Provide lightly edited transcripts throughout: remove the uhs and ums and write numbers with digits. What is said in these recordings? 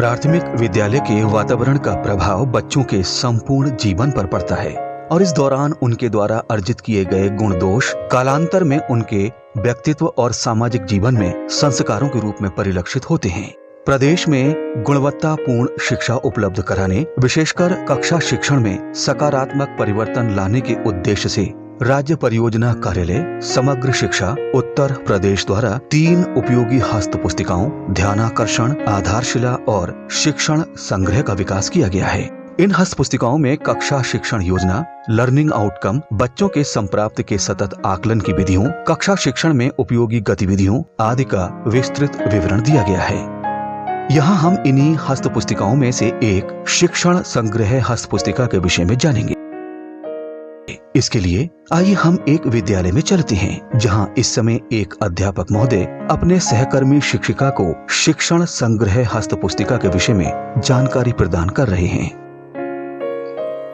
प्राथमिक विद्यालय के वातावरण का प्रभाव बच्चों के संपूर्ण जीवन पर पड़ता है और इस दौरान उनके द्वारा अर्जित किए गए गुण दोष कालांतर में उनके व्यक्तित्व और सामाजिक जीवन में संस्कारों के रूप में परिलक्षित होते हैं। प्रदेश में गुणवत्तापूर्ण शिक्षा उपलब्ध कराने, विशेषकर कक्षा शिक्षण में सकारात्मक परिवर्तन लाने के उद्देश्य से राज्य परियोजना कार्यालय समग्र शिक्षा उत्तर प्रदेश द्वारा 3 उपयोगी हस्त पुस्तिकाओं, ध्यानाकर्षण, आधारशिला और शिक्षण संग्रह का विकास किया गया है। इन हस्त पुस्तिकाओं में कक्षा शिक्षण योजना, लर्निंग आउटकम, बच्चों के संप्राप्ति के सतत आकलन की विधियों, कक्षा शिक्षण में उपयोगी गतिविधियों आदि का विस्तृत विवरण दिया गया है। यहाँ हम इन्हीं हस्त पुस्तिकाओं में से एक शिक्षण संग्रह हस्त पुस्तिका के विषय में जानेंगे। इसके लिए आइए हम एक विद्यालय में चलते हैं, जहाँ इस समय एक अध्यापक महोदय अपने सहकर्मी शिक्षिका को शिक्षण संग्रह हस्त पुस्तिका के विषय में जानकारी प्रदान कर रहे हैं।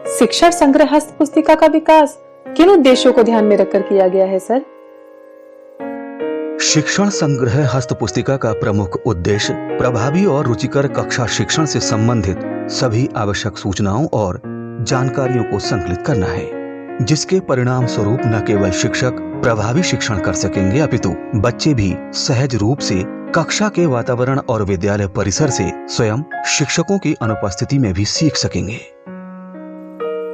शिक्षण संग्रह हस्त पुस्तिका का विकास किन उद्देश्यों को ध्यान में रखकर किया गया है सर? शिक्षण संग्रह हस्त पुस्तिका का प्रमुख उद्देश्य प्रभावी और रुचिकर कक्षा शिक्षण से संबंधित सभी आवश्यक सूचनाओं और जानकारियों को संकलित करना है, जिसके परिणाम स्वरूप न केवल शिक्षक प्रभावी शिक्षण कर सकेंगे अपितु बच्चे भी सहज रूप से कक्षा के वातावरण और विद्यालय परिसर से स्वयं शिक्षकों की अनुपस्थिति में भी सीख सकेंगे।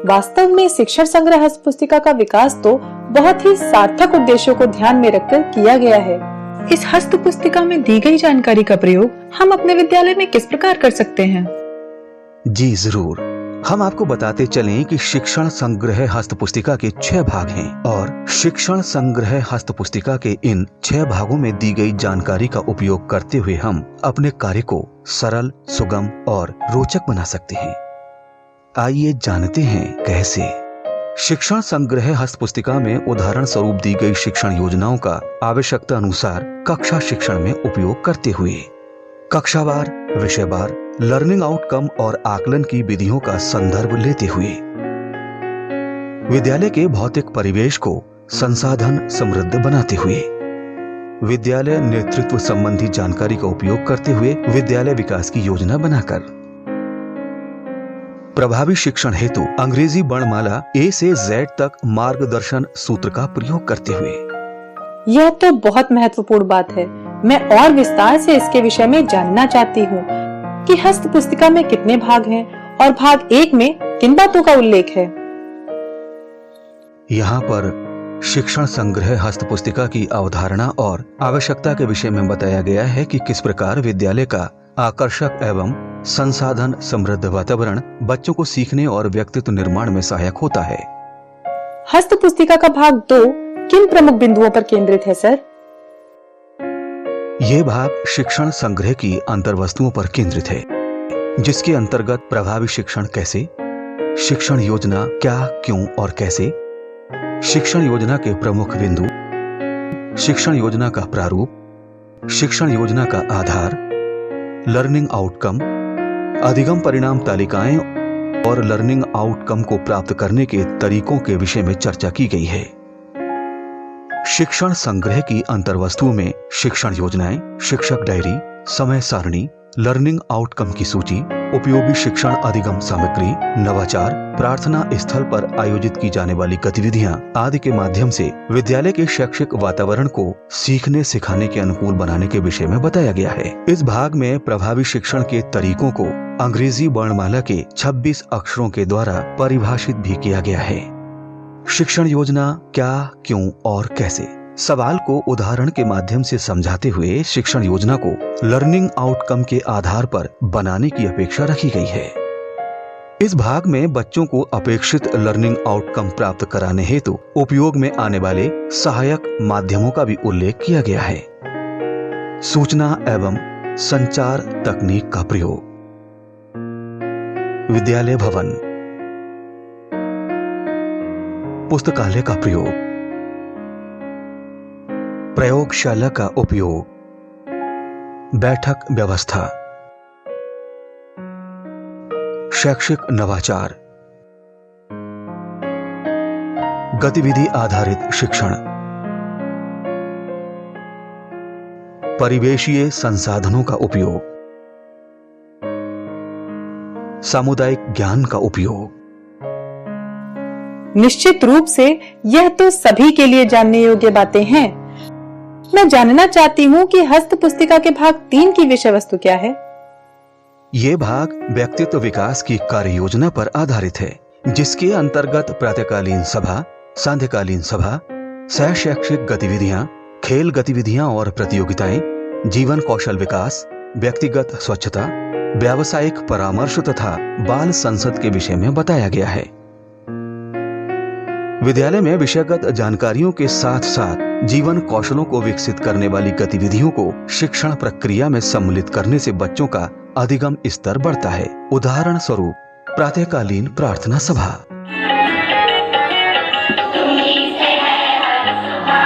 वास्तव में शिक्षण संग्रह हस्त पुस्तिका का विकास तो बहुत ही सार्थक उद्देश्यों को ध्यान में रखकर किया गया है। इस हस्त पुस्तिका में दी गई जानकारी का प्रयोग हम अपने विद्यालय में किस प्रकार कर सकते हैं? जी जरूर, हम आपको बताते चलें कि शिक्षण संग्रह हस्त पुस्तिका के 6 भाग हैं और शिक्षण संग्रह हस्त पुस्तिका के इन 6 भागों में दी गई जानकारी का उपयोग करते हुए हम अपने कार्य को सरल, सुगम और रोचक बना सकते हैं। आइए जानते हैं कैसे। शिक्षण संग्रह हस्त पुस्तिका में उदाहरण स्वरूप दी गई शिक्षण योजनाओं का आवश्यकता अनुसार कक्षा शिक्षण में उपयोग करते हुए कक्षावार, विषयवार, लर्निंग आउटकम और आकलन की विधियों का संदर्भ लेते हुए विद्यालय के भौतिक परिवेश को संसाधन समृद्ध बनाते हुए विद्यालय नेतृत्व संबंधी जानकारी का उपयोग करते हुए विद्यालय विकास की योजना बनाकर प्रभावी शिक्षण हेतु अंग्रेजी वर्णमाला A से Z तक मार्गदर्शन सूत्र का प्रयोग करते हुए। यह तो बहुत महत्वपूर्ण बात है। मैं और विस्तार से इसके विषय में जानना चाहती हूँ कि हस्त पुस्तिका में कितने भाग हैं और भाग 1 में किन बातों का उल्लेख है। यहाँ पर शिक्षण संग्रह हस्त पुस्तिका की अवधारणा और आवश्यकता के विषय में बताया गया है कि किस प्रकार विद्यालय का आकर्षक एवं संसाधन समृद्ध वातावरण बच्चों को सीखने और व्यक्तित्व निर्माण में सहायक होता है। हस्त पुस्तिका का भाग 2 किन प्रमुख बिंदुओं पर केंद्रित है सर? ये भाग शिक्षण संग्रह की अंतर्वस्तुओं पर केंद्रित है, जिसके अंतर्गत प्रभावी शिक्षण कैसे, शिक्षण योजना क्या, क्यों और कैसे, शिक्षण योजना के प्रमुख बिंदु, शिक्षण योजना का प्रारूप, शिक्षण योजना का आधार, लर्निंग आउटकम, अधिगम परिणाम तालिकाएं और लर्निंग आउटकम को प्राप्त करने के तरीकों के विषय में चर्चा की गई है। शिक्षण संग्रह की अंतर्वस्तुओं में शिक्षण योजनाएं, शिक्षक डायरी, समय सारणी, लर्निंग आउटकम की सूची, उपयोगी शिक्षण अधिगम सामग्री, नवाचार, प्रार्थना स्थल पर आयोजित की जाने वाली गतिविधियां आदि के माध्यम से विद्यालय के शैक्षिक वातावरण को सीखने सिखाने के अनुकूल बनाने के विषय में बताया गया है। इस भाग में प्रभावी शिक्षण के तरीकों को अंग्रेजी वर्णमाला के 26 अक्षरों के द्वारा परिभाषित भी किया गया है। शिक्षण योजना क्या, क्यों और कैसे सवाल को उदाहरण के माध्यम से समझाते हुए शिक्षण योजना को लर्निंग आउटकम के आधार पर बनाने की अपेक्षा रखी गई है। इस भाग में बच्चों को अपेक्षित लर्निंग आउटकम प्राप्त कराने हेतु उपयोग में आने वाले सहायक माध्यमों का भी उल्लेख किया गया है। सूचना एवं संचार तकनीक का प्रयोग, विद्यालय भवन, पुस्तकालय का प्रयोग, प्रयोगशाला का उपयोग, बैठक व्यवस्था, शैक्षिक नवाचार, गतिविधि आधारित शिक्षण, परिवेशीय संसाधनों का उपयोग, सामुदायिक ज्ञान का उपयोग। निश्चित रूप से यह तो सभी के लिए जानने योग्य बातें हैं। मैं जानना चाहती हूँ कि हस्त पुस्तिका के भाग 3 की विषय वस्तु क्या है। ये भाग व्यक्तित्व विकास की कार्य योजना पर आधारित है, जिसके अंतर्गत प्रातःकालीन सभा, सांध्यकालीन सभा, सह शैक्षिक गतिविधियां, खेल गतिविधियां और प्रतियोगिताएं, जीवन कौशल विकास, व्यक्तिगत स्वच्छता, व्यावसायिक परामर्श तथा बाल संसद के विषय में बताया गया है। विद्यालय में विषयगत जानकारियों के साथ साथ जीवन कौशलों को विकसित करने वाली गतिविधियों को शिक्षण प्रक्रिया में सम्मिलित करने से बच्चों का अधिगम स्तर बढ़ता है। उदाहरण स्वरूप प्रातःकालीन प्रार्थना सभा।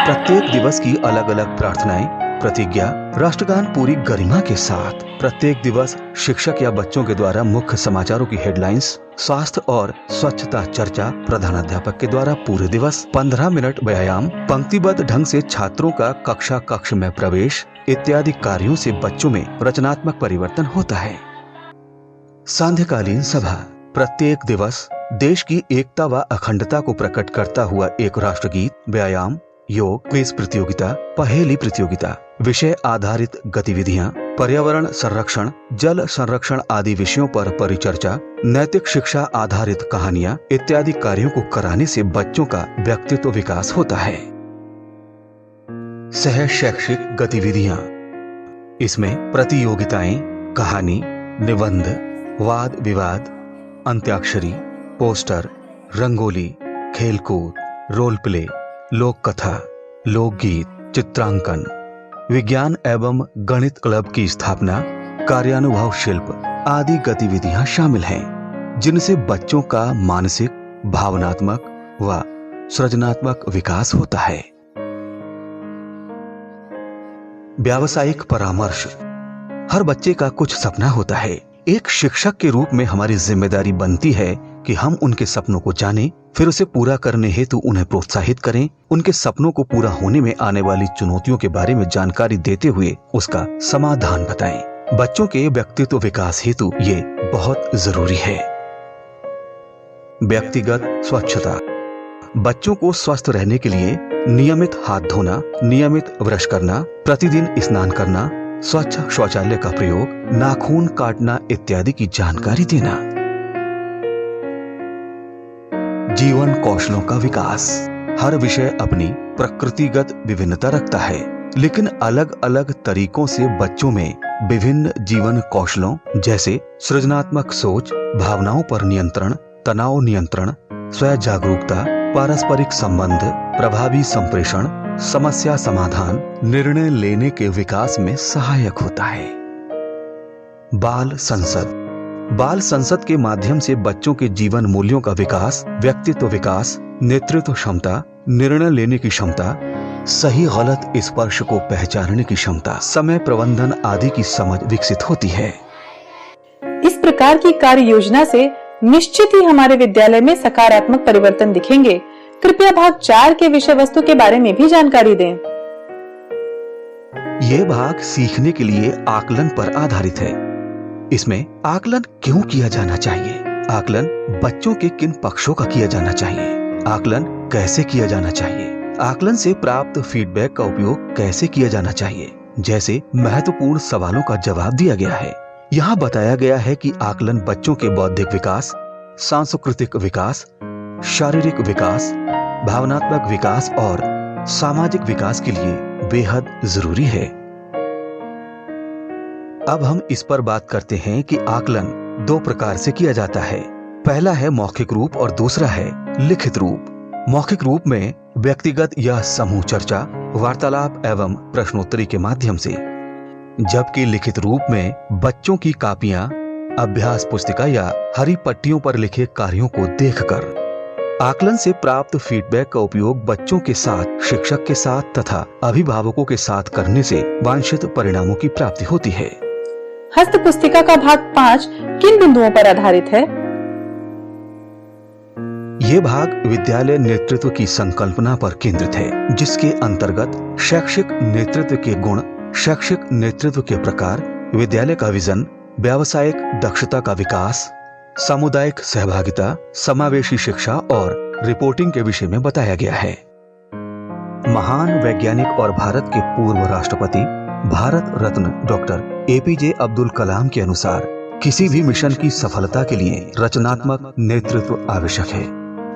प्रत्येक दिवस की अलग अलग प्रार्थनाएं, प्रतिज्ञा, राष्ट्रगान पूरी गरिमा के साथ। प्रत्येक दिवस शिक्षक या बच्चों के द्वारा मुख्य समाचारों की हेडलाइंस, स्वास्थ्य और स्वच्छता चर्चा, प्रधानाध्यापक के द्वारा पूरे दिवस 15 मिनट व्यायाम, पंक्तिबद्ध ढंग से छात्रों का कक्ष में प्रवेश इत्यादि कार्यों से बच्चों में रचनात्मक परिवर्तन होता है। सांध्यकालीन सभा। प्रत्येक दिवस देश की एकता व अखंडता को प्रकट करता हुआ एक राष्ट्रगीत, व्यायाम, योग, क्विज प्रतियोगिता, पहेली प्रतियोगिता, विषय आधारित गतिविधियां, पर्यावरण संरक्षण, जल संरक्षण आदि विषयों पर परिचर्चा, नैतिक शिक्षा आधारित कहानियां इत्यादि कार्यों को कराने से बच्चों का व्यक्तित्व विकास होता है। सह शैक्षिक गतिविधियां। इसमें प्रतियोगिताएं, कहानी, निबंध, वाद विवाद, अंत्याक्षरी, पोस्टर, रंगोली, खेलकूद, रोल प्ले, लोक कथा, लोकगीत, चित्रांकन, विज्ञान एवं गणित क्लब की स्थापना, कार्यानुभव शिल्प आदि गतिविधियां शामिल हैं, जिनसे बच्चों का मानसिक, भावनात्मक व सृजनात्मक विकास होता है। व्यावसायिक परामर्श। हर बच्चे का कुछ सपना होता है। एक शिक्षक के रूप में हमारी जिम्मेदारी बनती है कि हम उनके सपनों को जानें, फिर उसे पूरा करने हेतु उन्हें प्रोत्साहित करें, उनके सपनों को पूरा होने में आने वाली चुनौतियों के बारे में जानकारी देते हुए उसका समाधान बताएं। बच्चों के व्यक्तित्व विकास हेतु ये बहुत जरूरी है। व्यक्तिगत स्वच्छता। बच्चों को स्वस्थ रहने के लिए नियमित हाथ धोना, नियमित ब्रश करना, प्रतिदिन स्नान करना, स्वच्छ शौचालय का प्रयोग, नाखून काटना इत्यादि की जानकारी देना। जीवन कौशलों का विकास। हर विषय अपनी प्रकृतिगत विभिन्नता रखता है, लेकिन अलग अलग तरीकों से बच्चों में विभिन्न जीवन कौशलों जैसे सृजनात्मक सोच, भावनाओं पर नियंत्रण, तनाव नियंत्रण, स्व जागरूकता, पारस्परिक संबंध, प्रभावी संप्रेषण, समस्या समाधान, निर्णय लेने के विकास में सहायक होता है। बाल संसद। बाल संसद के माध्यम से बच्चों के जीवन मूल्यों का विकास, व्यक्तित्व विकास, नेतृत्व क्षमता, निर्णय लेने की क्षमता, सही गलत स्पर्श को पहचानने की क्षमता, समय प्रबंधन आदि की समझ विकसित होती है। इस प्रकार की कार्य योजना से निश्चित ही हमारे विद्यालय में सकारात्मक परिवर्तन दिखेंगे। कृपया भाग 4 के विषय वस्तु के बारे में भी जानकारी दें। ये भाग सीखने के लिए आकलन पर आधारित है। इसमें आकलन क्यों किया जाना चाहिए, आकलन बच्चों के किन पक्षों का किया जाना चाहिए, आकलन कैसे किया जाना चाहिए, आकलन से प्राप्त फीडबैक का उपयोग कैसे किया जाना चाहिए जैसे महत्वपूर्ण सवालों का जवाब दिया गया है। यहाँ बताया गया है कि आकलन बच्चों के बौद्धिक विकास, सांस्कृतिक विकास, शारीरिक विकास, भावनात्मक विकास और सामाजिक विकास के लिए बेहद जरूरी है। अब हम इस पर बात करते हैं कि आकलन 2 प्रकार से किया जाता है। पहला है मौखिक रूप और दूसरा है लिखित रूप। मौखिक रूप में व्यक्तिगत या समूह चर्चा, वार्तालाप एवं प्रश्नोत्तरी के माध्यम से, जबकि लिखित रूप में बच्चों की कापियां, अभ्यास पुस्तिका या हरी पट्टियों पर लिखे कार्यों को देखकर। आकलन से प्राप्त फीडबैक का उपयोग बच्चों के साथ, शिक्षक के साथ तथा अभिभावकों के साथ करने से वांछित परिणामों की प्राप्ति होती है। हस्त पुस्तिका का भाग 5 किन बिंदुओं पर आधारित है? ये भाग विद्यालय नेतृत्व की संकल्पना पर केंद्रित है, जिसके अंतर्गत शैक्षिक नेतृत्व के गुण, शैक्षिक नेतृत्व के प्रकार, विद्यालय का विजन, व्यावसायिक दक्षता का विकास, सामुदायिक सहभागिता, समावेशी शिक्षा और रिपोर्टिंग के विषय में बताया गया है। महान वैज्ञानिक और भारत के पूर्व राष्ट्रपति भारत रत्न डॉक्टर एपीजे अब्दुल कलाम के अनुसार किसी भी मिशन की सफलता के लिए रचनात्मक नेतृत्व आवश्यक है।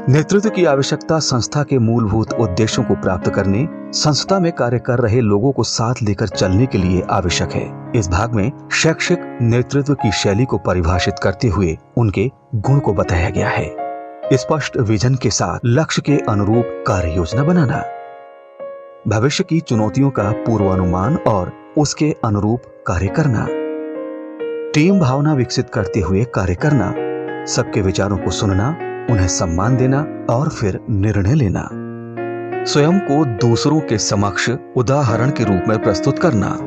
नेतृत्व की आवश्यकता संस्था के मूलभूत उद्देश्यों को प्राप्त करने, संस्था में कार्य कर रहे लोगों को साथ लेकर चलने के लिए आवश्यक है। इस भाग में शैक्षिक नेतृत्व की शैली को परिभाषित करते हुए उनके गुण को बताया गया है। स्पष्ट विजन के साथ लक्ष्य के अनुरूप कार्य योजना बनाना, भविष्य की चुनौतियों का पूर्वानुमान और उसके अनुरूप कार्य करना, टीम भावना विकसित करते हुए कार्य करना, सबके विचारों को सुनना, उन्हें सम्मान देना और फिर निर्णय लेना, स्वयं को दूसरों के समक्ष उदाहरण के रूप में प्रस्तुत करना।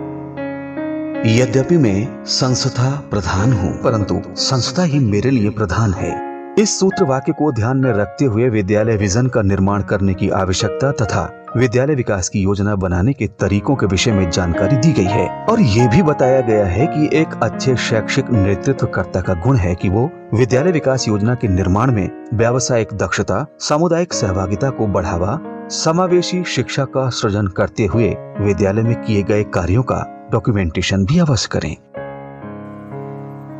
यद्यपि मैं संस्था प्रधान हूं, परंतु संस्था ही मेरे लिए प्रधान है। इस सूत्र वाक्य को ध्यान में रखते हुए विद्यालय विजन का निर्माण करने की आवश्यकता तथा विद्यालय विकास की योजना बनाने के तरीकों के विषय में जानकारी दी गई है और ये भी बताया गया है कि एक अच्छे शैक्षिक नेतृत्वकर्ता का गुण है कि वो विद्यालय विकास योजना के निर्माण में व्यावसायिक दक्षता, सामुदायिक सहभागिता को बढ़ावा, समावेशी शिक्षा का सृजन करते हुए विद्यालय में किए गए कार्यों का डॉक्यूमेंटेशन भी अवश्य करें।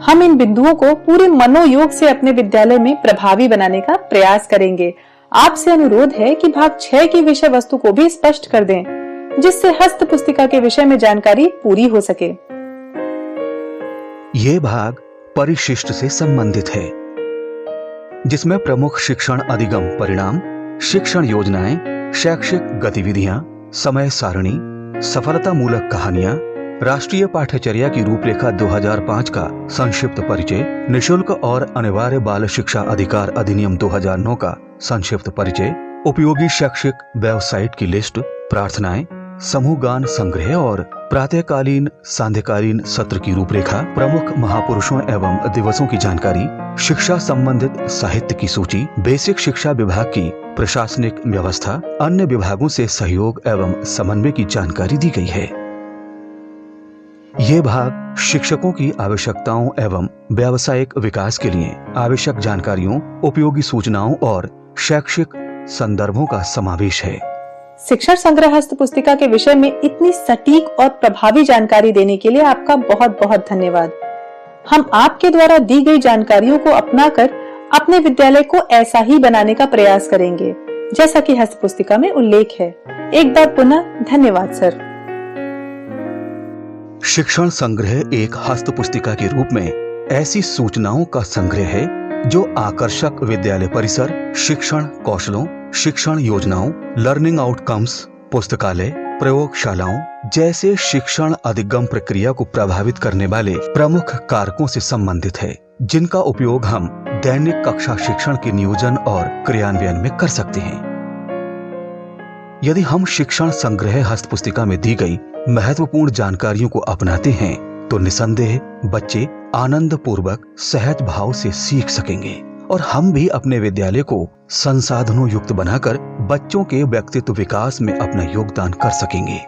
हम इन बिंदुओं को पूरे मनोयोग से अपने विद्यालय में प्रभावी बनाने का प्रयास करेंगे। आपसे अनुरोध है कि भाग 6 की विषय वस्तु को भी स्पष्ट कर दें, जिससे हस्त पुस्तिका के विषय में जानकारी पूरी हो सके। ये भाग परिशिष्ट से संबंधित है, जिसमें प्रमुख शिक्षण अधिगम परिणाम, शिक्षण योजनाएं, शैक्षिक गतिविधियां, समय सारणी, सफलता मूलक कहानियां, राष्ट्रीय पाठ्यचर्या की रूपरेखा 2005 का संक्षिप्त परिचय, निशुल्क और अनिवार्य बाल शिक्षा अधिकार अधिनियम 2009 का संक्षिप्त परिचय, उपयोगी शैक्षिक वेबसाइट की लिस्ट, प्रार्थनाएं, समूह गान संग्रह और प्रातःकालीन सांध्यकालीन सत्र की रूपरेखा, प्रमुख महापुरुषों एवं दिवसों की जानकारी, शिक्षा संबंधित साहित्य की सूची, बेसिक शिक्षा विभाग की प्रशासनिक व्यवस्था, अन्य विभागों से सहयोग एवं समन्वय की जानकारी दी गई है। ये भाग शिक्षकों की आवश्यकताओं एवं व्यावसायिक विकास के लिए आवश्यक जानकारियों, उपयोगी सूचनाओं और शैक्षिक संदर्भों का समावेश है। शिक्षण संग्रह हस्त पुस्तिका के विषय में इतनी सटीक और प्रभावी जानकारी देने के लिए आपका बहुत बहुत धन्यवाद। हम आपके द्वारा दी गई जानकारियों को अपनाकर अपने विद्यालय को ऐसा ही बनाने का प्रयास करेंगे, जैसा कि हस्त पुस्तिका में उल्लेख है। एक बार पुनः धन्यवाद सर। शिक्षण संग्रह एक हस्त पुस्तिका के रूप में ऐसी सूचनाओं का संग्रह है जो आकर्षक विद्यालय परिसर, शिक्षण कौशलों, शिक्षण योजनाओं, लर्निंग आउटकम्स, पुस्तकालय, प्रयोगशालाओं जैसे शिक्षण अधिगम प्रक्रिया को प्रभावित करने वाले प्रमुख कारकों से संबंधित है, जिनका उपयोग हम दैनिक कक्षा शिक्षण के नियोजन और क्रियान्वयन में कर सकते हैं। यदि हम शिक्षण संग्रह हस्त पुस्तिका में दी गई महत्वपूर्ण जानकारियों को अपनाते हैं तो निसंदेह बच्चे आनंद पूर्वक सहज भाव से सीख सकेंगे और हम भी अपने विद्यालय को संसाधनों युक्त बनाकर बच्चों के व्यक्तित्व विकास में अपना योगदान कर सकेंगे।